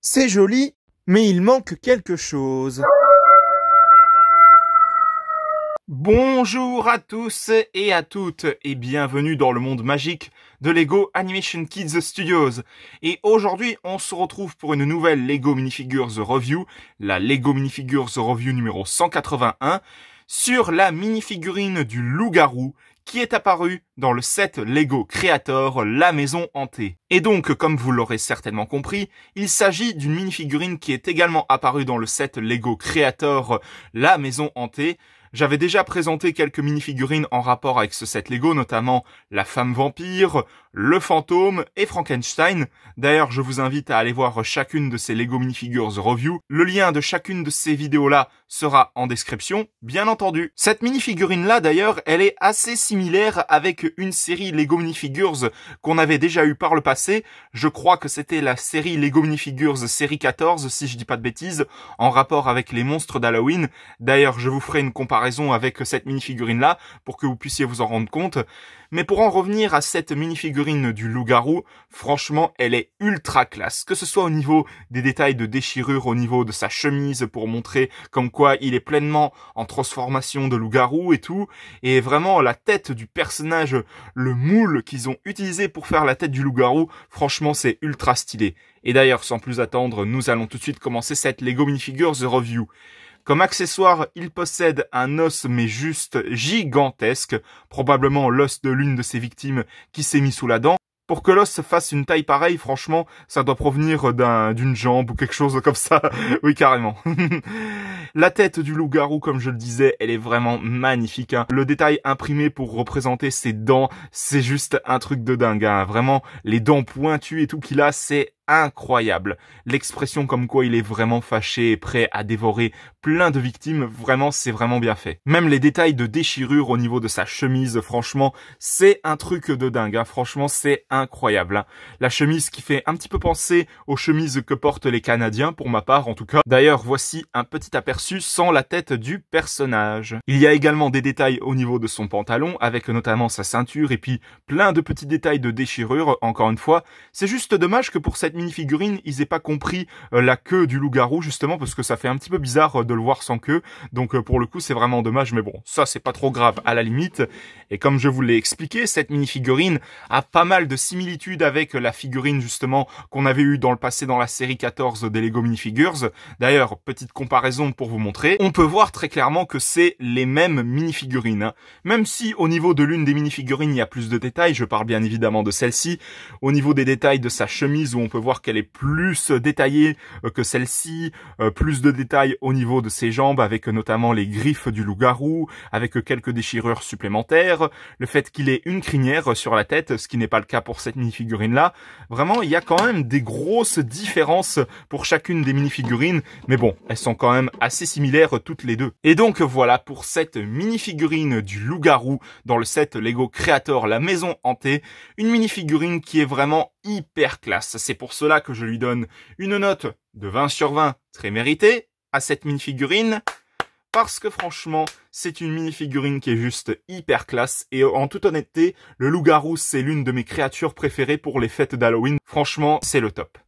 C'est joli, mais il manque quelque chose. Bonjour à tous et à toutes et bienvenue dans le monde magique de Lego Animation Kids Studios. Et aujourd'hui, on se retrouve pour une nouvelle Lego Minifigures Review, la Lego Minifigures Review numéro 181, sur la minifigurine du loup-garou qui est apparue dans le set Lego Creator La Maison Hantée. Et donc, comme vous l'aurez certainement compris, il s'agit d'une minifigurine qui est également apparue dans le set Lego Creator La Maison Hantée. J'avais déjà présenté quelques minifigurines en rapport avec ce set Lego, notamment la femme vampire, le fantôme et Frankenstein. D'ailleurs, je vous invite à aller voir chacune de ces Lego Minifigures Review. Le lien de chacune de ces vidéos-là sera en description, bien entendu. Cette minifigurine-là, d'ailleurs, elle est assez similaire avec une série Lego Minifigures qu'on avait déjà eu par le passé. Je crois que c'était la série Lego Minifigures série 14, si je dis pas de bêtises, en rapport avec les monstres d'Halloween. D'ailleurs, je vous ferai une comparaison avec cette minifigurine-là pour que vous puissiez vous en rendre compte. Mais pour en revenir à cette minifigurine du loup-garou, franchement, elle est ultra classe. Que ce soit au niveau des détails de déchirure, au niveau de sa chemise pour montrer comme quoi il est pleinement en transformation de loup-garou et tout. Et vraiment, la tête du personnage, le moule qu'ils ont utilisé pour faire la tête du loup-garou, franchement, c'est ultra stylé. Et d'ailleurs, sans plus attendre, nous allons tout de suite commencer cette Lego Minifigures Review. Comme accessoire, il possède un os mais juste gigantesque, probablement l'os de l'une de ses victimes qui s'est mis sous la dent. Pour que l'os fasse une taille pareille, franchement, ça doit provenir d'une jambe ou quelque chose comme ça. Oui, carrément. La tête du loup-garou, comme je le disais, elle est vraiment magnifique, hein. Le détail imprimé pour représenter ses dents, c'est juste un truc de dingue, hein. Vraiment, les dents pointues et tout qu'il a, c'est incroyable. L'expression comme quoi il est vraiment fâché et prêt à dévorer plein de victimes, vraiment, c'est vraiment bien fait. Même les détails de déchirure au niveau de sa chemise, franchement, c'est un truc de dingue, hein. Franchement, c'est incroyable, hein. La chemise qui fait un petit peu penser aux chemises que portent les Canadiens, pour ma part en tout cas. D'ailleurs, voici un petit aperçu sans la tête du personnage. Il y a également des détails au niveau de son pantalon, avec notamment sa ceinture et puis plein de petits détails de déchirure, encore une fois. C'est juste dommage que pour cette minifigurine, ils aient pas compris la queue du loup-garou, justement, parce que ça fait un petit peu bizarre de le voir sans queue. Donc pour le coup, c'est vraiment dommage, mais bon, ça c'est pas trop grave à la limite. Et comme je vous l'ai expliqué, cette minifigurine a pas mal de similitudes avec la figurine, justement, qu'on avait eu dans le passé dans la série 14 des Lego Minifigures. D'ailleurs, petite comparaison pour vous montrer, on peut voir très clairement que c'est les mêmes minifigurines, hein. Même si au niveau de l'une des minifigurines, il y a plus de détails, je parle bien évidemment de celle-ci, au niveau des détails de sa chemise, où on peut voir qu'elle est plus détaillée que celle-ci, plus de détails au niveau de ses jambes, avec notamment les griffes du loup-garou, avec quelques déchirures supplémentaires, le fait qu'il ait une crinière sur la tête, ce qui n'est pas le cas pour cette minifigurine-là. Vraiment, il y a quand même des grosses différences pour chacune des minifigurines, mais bon, elles sont quand même assez similaires toutes les deux. Et donc voilà pour cette minifigurine du loup-garou dans le set Lego Creator La Maison Hantée, une minifigurine qui est vraiment hyper classe. C'est pour cela que je lui donne une note de 20 sur 20 très méritée à cette minifigurine, parce que franchement, c'est une minifigurine qui est juste hyper classe, et en toute honnêteté, le loup-garou, c'est l'une de mes créatures préférées pour les fêtes d'Halloween. Franchement, c'est le top.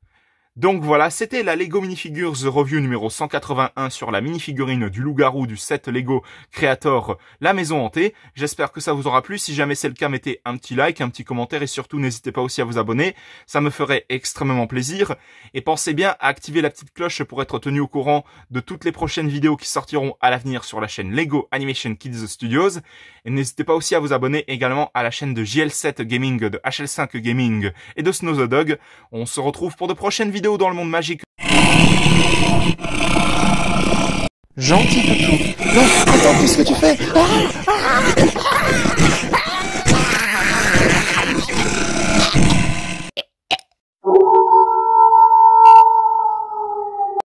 Donc voilà, c'était la Lego Minifigures Review numéro 181 sur la minifigurine du loup-garou du set Lego Creator La Maison Hantée. J'espère que ça vous aura plu. Si jamais c'est le cas, mettez un petit like, un petit commentaire et surtout n'hésitez pas aussi à vous abonner. Ça me ferait extrêmement plaisir. Et pensez bien à activer la petite cloche pour être tenu au courant de toutes les prochaines vidéos qui sortiront à l'avenir sur la chaîne Lego Animation Kids Studios. Et n'hésitez pas aussi à vous abonner également à la chaîne de JL7 Gaming, de HL5 Gaming et de Snow the Dog. On se retrouve pour de prochaines vidéos dans le monde magique. Gentil toutou. Non, attends, qu'est-ce que tu fais? Ah